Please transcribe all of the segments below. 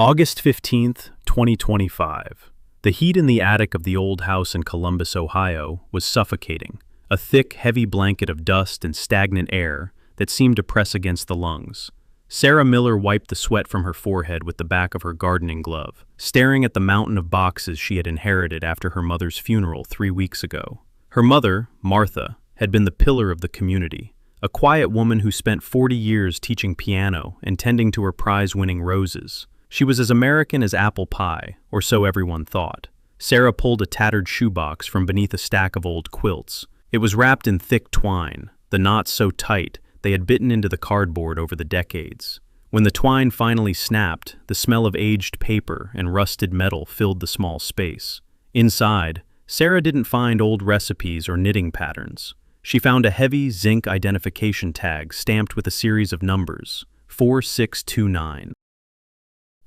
August 15th, 2025. The heat in the attic of the old house in Columbus, Ohio, was suffocating, a thick, heavy blanket of dust and stagnant air that seemed to press against the lungs. Sarah Miller wiped the sweat from her forehead with the back of her gardening glove, staring at the mountain of boxes she had inherited after her mother's funeral 3 weeks ago. Her mother, Martha, had been the pillar of the community, a quiet woman who spent 40 years teaching piano and tending to her prize-winning roses. She was as American as apple pie, or so everyone thought. Sarah pulled a tattered shoebox from beneath a stack of old quilts. It was wrapped in thick twine, the knots so tight they had bitten into the cardboard over the decades. When the twine finally snapped, the smell of aged paper and rusted metal filled the small space. Inside, Sarah didn't find old recipes or knitting patterns. She found a heavy zinc identification tag stamped with a series of numbers, 4629.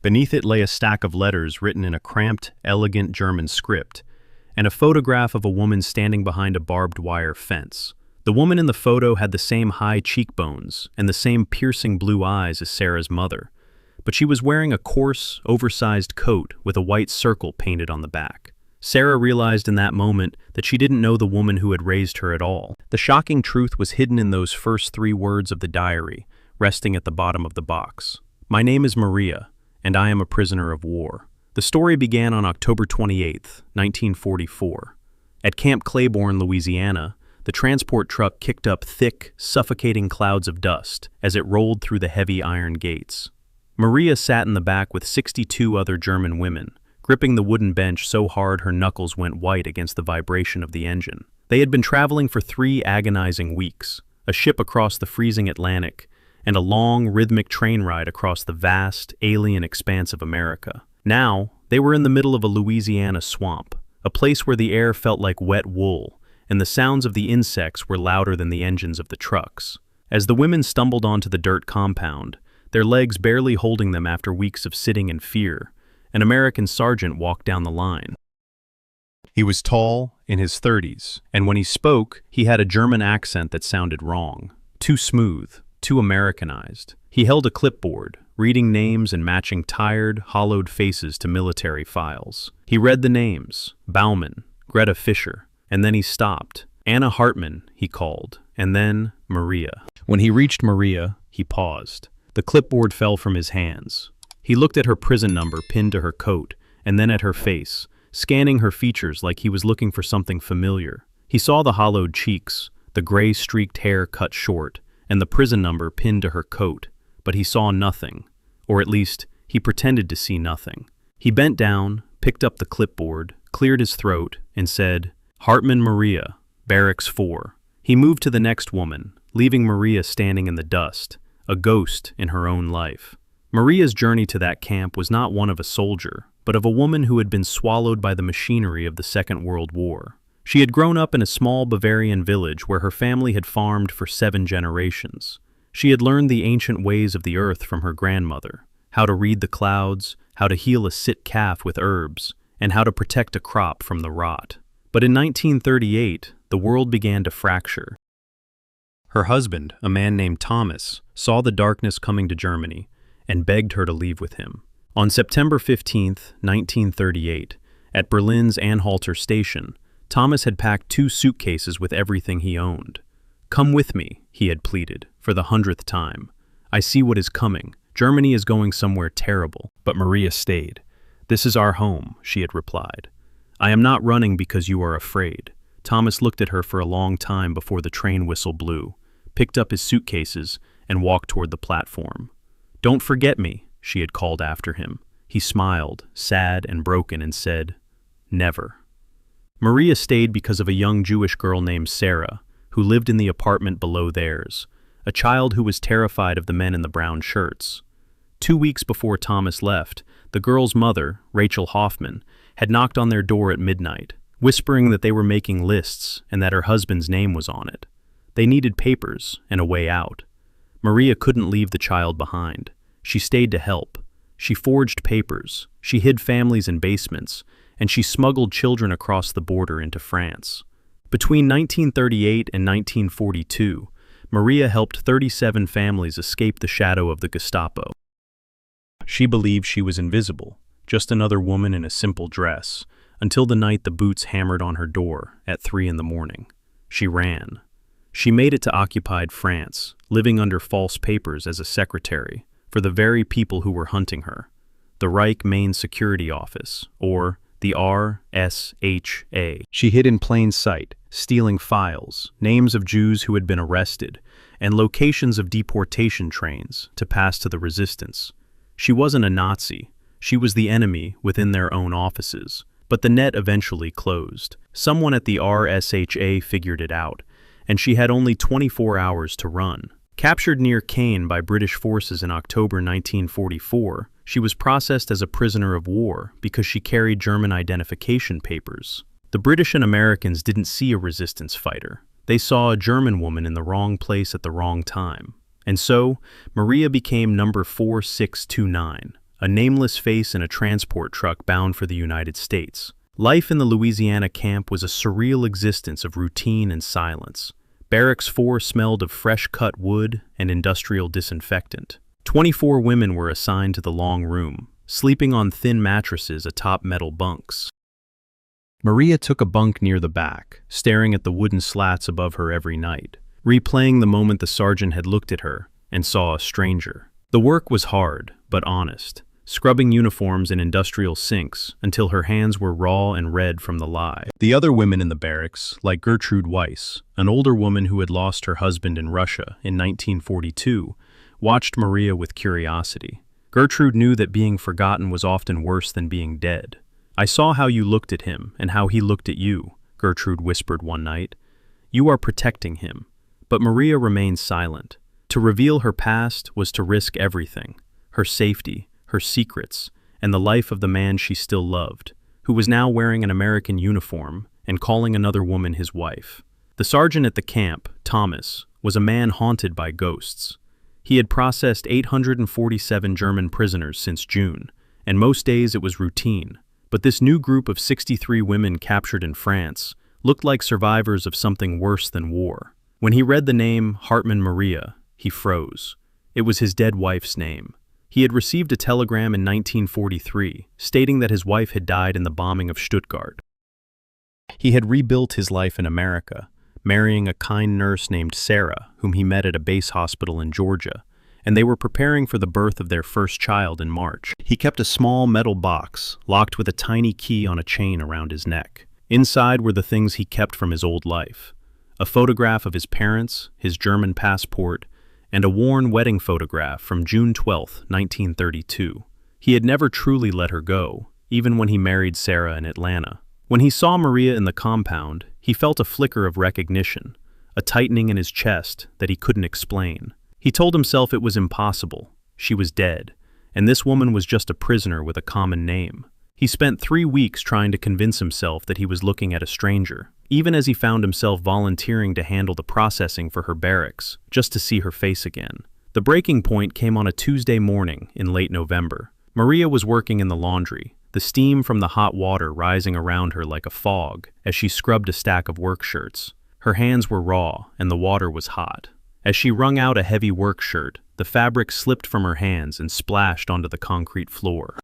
Beneath it lay a stack of letters written in a cramped, elegant German script, and a photograph of a woman standing behind a barbed wire fence. The woman in the photo had the same high cheekbones and the same piercing blue eyes as Sarah's mother, but she was wearing a coarse, oversized coat with a white circle painted on the back. Sarah realized in that moment that she didn't know the woman who had raised her at all. The shocking truth was hidden in those first 3 words of the diary, resting at the bottom of the box. "My name is Maria, and I am a prisoner of war." The story began on October 28, 1944. At Camp Claiborne, Louisiana, the transport truck kicked up thick, suffocating clouds of dust as it rolled through the heavy iron gates. Maria sat in the back with 62 other German women, gripping the wooden bench so hard her knuckles went white against the vibration of the engine. They had been traveling for 3 agonizing weeks, a ship across the freezing Atlantic, and a long, rhythmic train ride across the vast, alien expanse of America. Now, they were in the middle of a Louisiana swamp, a place where the air felt like wet wool, and the sounds of the insects were louder than the engines of the trucks. As the women stumbled onto the dirt compound, their legs barely holding them after weeks of sitting in fear, an American sergeant walked down the line. He was tall, in his 30s, and when he spoke, he had a German accent that sounded wrong, too smooth, too Americanized. He held a clipboard, reading names and matching tired, hollowed faces to military files. He read the names: Baumann, Greta Fischer, and then he stopped. Anna Hartmann, he called, and then Maria. When he reached Maria, he paused. The clipboard fell from his hands. He looked at her prison number pinned to her coat, and then at her face, scanning her features like he was looking for something familiar. He saw the hollowed cheeks, the gray-streaked hair cut short, and the prison number pinned to her coat, but he saw nothing, or at least, he pretended to see nothing. He bent down, picked up the clipboard, cleared his throat, and said, "Hartmann Maria, Barracks 4. He moved to the next woman, leaving Maria standing in the dust, a ghost in her own life. Maria's journey to that camp was not one of a soldier, but of a woman who had been swallowed by the machinery of the Second World War. She had grown up in a small Bavarian village where her family had farmed for 7 generations. She had learned the ancient ways of the earth from her grandmother, how to read the clouds, how to heal a sick calf with herbs, and how to protect a crop from the rot. But in 1938, the world began to fracture. Her husband, a man named Thomas, saw the darkness coming to Germany and begged her to leave with him. On September 15, 1938, at Berlin's Anhalter station, Thomas had packed 2 suitcases with everything he owned. "Come with me," he had pleaded, for the 100th time. "I see what is coming. Germany is going somewhere terrible." But Maria stayed. "This is our home," she had replied. "I am not running because you are afraid." Thomas looked at her for a long time before the train whistle blew, picked up his suitcases, and walked toward the platform. "Don't forget me," she had called after him. He smiled, sad and broken, and said, "Never." Maria stayed because of a young Jewish girl named Sarah, who lived in the apartment below theirs, a child who was terrified of the men in the brown shirts. 2 weeks before Thomas left, the girl's mother, Rachel Hoffman, had knocked on their door at midnight, whispering that they were making lists and that her husband's name was on it. They needed papers and a way out. Maria couldn't leave the child behind. She stayed to help. She forged papers, she hid families in basements, and she smuggled children across the border into France. Between 1938 and 1942, Maria helped 37 families escape the shadow of the Gestapo. She believed she was invisible, just another woman in a simple dress, until the night the boots hammered on her door at 3 in the morning. She ran. She made it to occupied France, living under false papers as a secretary for the very people who were hunting her, the Reich Main Security Office, or the RSHA. She hid in plain sight, stealing files, names of Jews who had been arrested, and locations of deportation trains to pass to the resistance. She wasn't a Nazi. She was the enemy within their own offices. But the net eventually closed. Someone at the RSHA figured it out, and she had only 24 hours to run. Captured near Caen by British forces in October 1944, she was processed as a prisoner of war because she carried German identification papers. The British and Americans didn't see a resistance fighter. They saw a German woman in the wrong place at the wrong time. And so, Maria became number 4629, a nameless face in a transport truck bound for the United States. Life in the Louisiana camp was a surreal existence of routine and silence. Barracks 4 smelled of fresh-cut wood and industrial disinfectant. 24 women were assigned to the long room, sleeping on thin mattresses atop metal bunks. Maria took a bunk near the back, staring at the wooden slats above her every night, replaying the moment the sergeant had looked at her and saw a stranger. The work was hard, but honest, scrubbing uniforms in industrial sinks until her hands were raw and red from the lye. The other women in the barracks, like Gertrude Weiss, an older woman who had lost her husband in Russia in 1942, watched Maria with curiosity. Gertrude knew that being forgotten was often worse than being dead. "I saw how you looked at him and how he looked at you," Gertrude whispered one night. "You are protecting him." But Maria remained silent. To reveal her past was to risk everything: her safety, her secrets, and the life of the man she still loved, who was now wearing an American uniform and calling another woman his wife. The sergeant at the camp, Thomas, was a man haunted by ghosts. He had processed 847 German prisoners since June, and most days it was routine. But this new group of 63 women captured in France looked like survivors of something worse than war. When he read the name Hartmann Maria, he froze. It was his dead wife's name. He had received a telegram in 1943 stating that his wife had died in the bombing of Stuttgart. He had rebuilt his life in America, marrying a kind nurse named Sarah, whom he met at a base hospital in Georgia, and they were preparing for the birth of their first child in March. He kept a small metal box, locked with a tiny key on a chain around his neck. Inside were the things he kept from his old life: a photograph of his parents, his German passport, and a worn wedding photograph from June 12, 1932. He had never truly let her go, even when he married Sarah in Atlanta. When he saw Maria in the compound, he felt a flicker of recognition, a tightening in his chest that he couldn't explain. He told himself it was impossible. She was dead, and this woman was just a prisoner with a common name. He spent 3 weeks trying to convince himself that he was looking at a stranger, even as he found himself volunteering to handle the processing for her barracks, just to see her face again. The breaking point came on a Tuesday morning in late November. Maria was working in the laundry, the steam from the hot water rising around her like a fog as she scrubbed a stack of work shirts. Her hands were raw, and the water was hot. As she wrung out a heavy work shirt, the fabric slipped from her hands and splashed onto the concrete floor.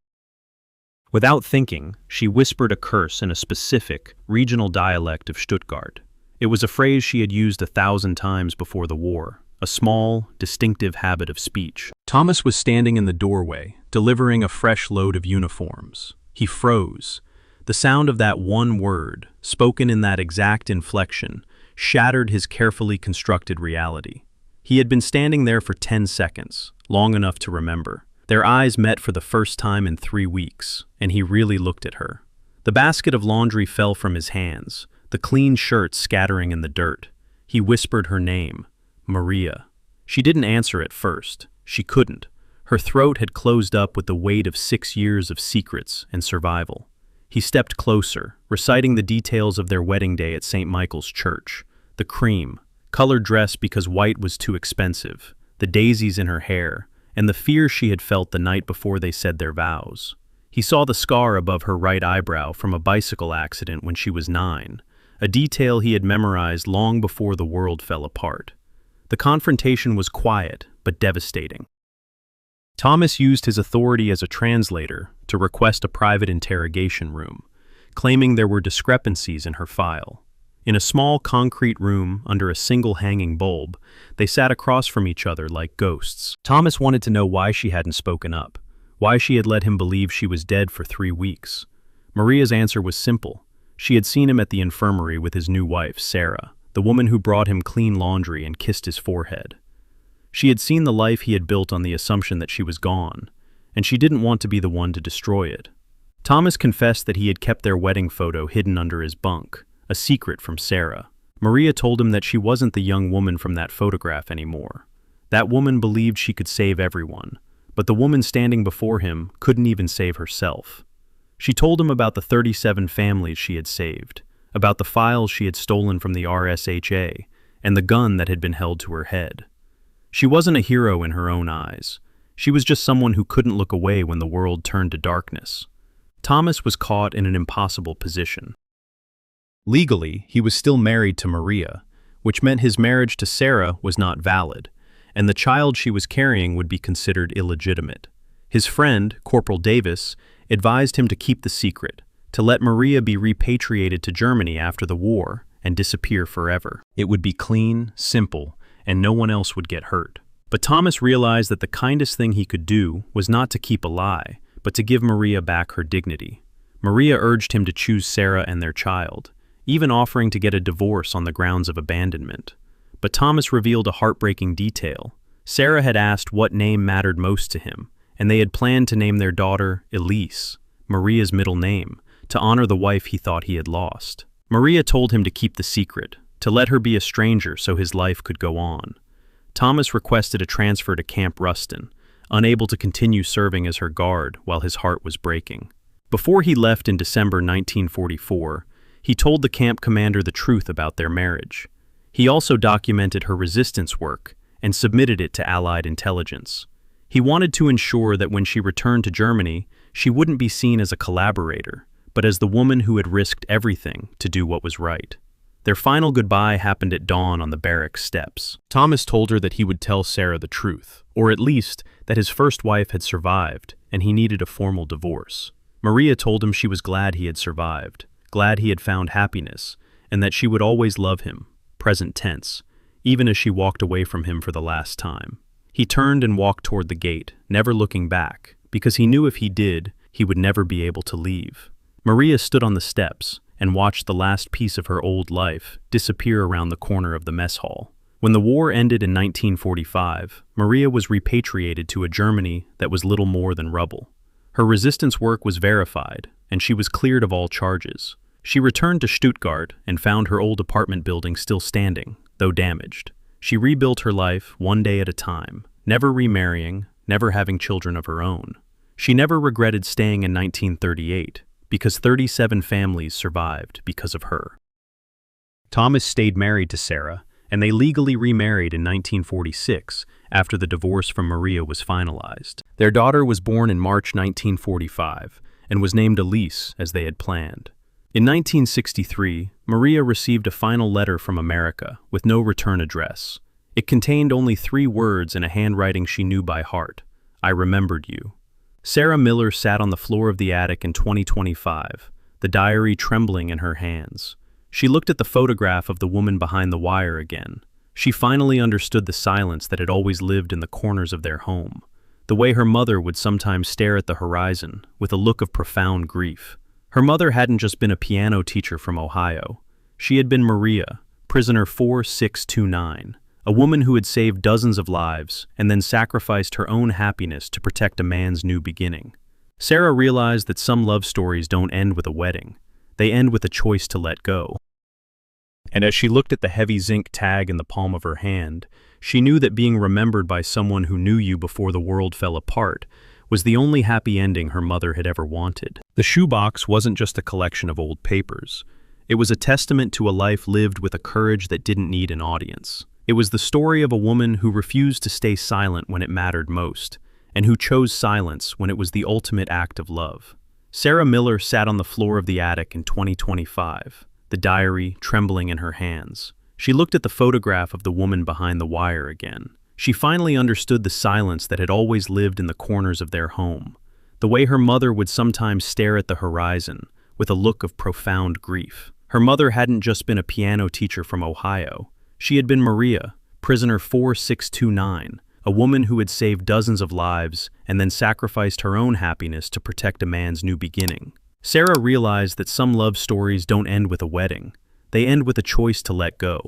Without thinking, she whispered a curse in a specific, regional dialect of Stuttgart. It was a phrase she had used 1,000 times before the war, a small, distinctive habit of speech. Thomas was standing in the doorway, delivering a fresh load of uniforms. He froze. The sound of that one word, spoken in that exact inflection, shattered his carefully constructed reality. He had been standing there for 10 seconds, long enough to remember. Their eyes met for the first time in 3 weeks, and he really looked at her. The basket of laundry fell from his hands, the clean shirt scattering in the dirt. He whispered her name, Maria. She didn't answer at first. She couldn't. Her throat had closed up with the weight of 6 years of secrets and survival. He stepped closer, reciting the details of their wedding day at St. Michael's Church. The cream, colored dress because white was too expensive, the daisies in her hair, and the fear she had felt the night before they said their vows. He saw the scar above her right eyebrow from a bicycle accident when she was 9, a detail he had memorized long before the world fell apart. The confrontation was quiet but devastating. Thomas used his authority as a translator to request a private interrogation room, claiming there were discrepancies in her file. In a small concrete room under a single hanging bulb, they sat across from each other like ghosts. Thomas wanted to know why she hadn't spoken up, why she had let him believe she was dead for 3 weeks. Maria's answer was simple. She had seen him at the infirmary with his new wife, Sarah, the woman who brought him clean laundry and kissed his forehead. She had seen the life he had built on the assumption that she was gone, and she didn't want to be the one to destroy it. Thomas confessed that he had kept their wedding photo hidden under his bunk, a secret from Sarah. Maria told him that she wasn't the young woman from that photograph anymore. That woman believed she could save everyone, but the woman standing before him couldn't even save herself. She told him about the 37 families she had saved, about the files she had stolen from the RSHA, and the gun that had been held to her head. She wasn't a hero in her own eyes. She was just someone who couldn't look away when the world turned to darkness. Thomas was caught in an impossible position. Legally, he was still married to Maria, which meant his marriage to Sarah was not valid, and the child she was carrying would be considered illegitimate. His friend, Corporal Davis, advised him to keep the secret, to let Maria be repatriated to Germany after the war and disappear forever. It would be clean, simple, and no one else would get hurt. But Thomas realized that the kindest thing he could do was not to keep a lie, but to give Maria back her dignity. Maria urged him to choose Sarah and their child, even offering to get a divorce on the grounds of abandonment. But Thomas revealed a heartbreaking detail. Sarah had asked what name mattered most to him, and they had planned to name their daughter Elise, Maria's middle name, to honor the wife he thought he had lost. Maria told him to keep the secret, to let her be a stranger so his life could go on. Thomas requested a transfer to Camp Ruston, unable to continue serving as her guard while his heart was breaking. Before he left in December 1944, he told the camp commander the truth about their marriage. He also documented her resistance work and submitted it to Allied intelligence. He wanted to ensure that when she returned to Germany, she wouldn't be seen as a collaborator, but as the woman who had risked everything to do what was right. Their final goodbye happened at dawn on the barracks steps. Thomas told her that he would tell Sarah the truth, or at least that his first wife had survived and he needed a formal divorce. Maria told him she was glad he had survived, glad he had found happiness, and that she would always love him, present tense, even as she walked away from him for the last time. He turned and walked toward the gate, never looking back, because he knew if he did, he would never be able to leave. Maria stood on the steps and watched the last piece of her old life disappear around the corner of the mess hall. When the war ended in 1945, Maria was repatriated to a Germany that was little more than rubble. Her resistance work was verified, and she was cleared of all charges. She returned to Stuttgart and found her old apartment building still standing, though damaged. She rebuilt her life one day at a time, never remarrying, never having children of her own. She never regretted staying in 1938, because 37 families survived because of her. Thomas stayed married to Sarah, and they legally remarried in 1946 after the divorce from Maria was finalized. Their daughter was born in March 1945 and was named Elise as they had planned. In 1963, Maria received a final letter from America with no return address. It contained only 3 words in a handwriting she knew by heart: "I remembered you." Sarah Miller sat on the floor of the attic in 2025, the diary trembling in her hands. She looked at the photograph of the woman behind the wire again. She finally understood the silence that had always lived in the corners of their home, the way her mother would sometimes stare at the horizon with a look of profound grief. Her mother hadn't just been a piano teacher from Ohio. She had been Maria, prisoner 4629, a woman who had saved dozens of lives and then sacrificed her own happiness to protect a man's new beginning. Sarah realized that some love stories don't end with a wedding. They end with a choice to let go. And as she looked at the heavy zinc tag in the palm of her hand, she knew that being remembered by someone who knew you before the world fell apart was the only happy ending her mother had ever wanted. The shoebox wasn't just a collection of old papers. It was a testament to a life lived with a courage that didn't need an audience. It was the story of a woman who refused to stay silent when it mattered most, and who chose silence when it was the ultimate act of love. Sarah Miller sat on the floor of the attic in 2025, the diary trembling in her hands. She looked at the photograph of the woman behind the wire again. She finally understood the silence that had always lived in the corners of their home, the way her mother would sometimes stare at the horizon with a look of profound grief. Her mother hadn't just been a piano teacher from Ohio. She had been Maria, prisoner 4629, a woman who had saved dozens of lives and then sacrificed her own happiness to protect a man's new beginning. Sarah realized that some love stories don't end with a wedding. They end with a choice to let go.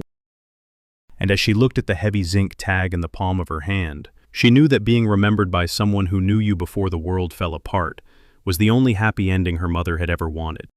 And as she looked at the heavy zinc tag in the palm of her hand, she knew that being remembered by someone who knew you before the world fell apart was the only happy ending her mother had ever wanted.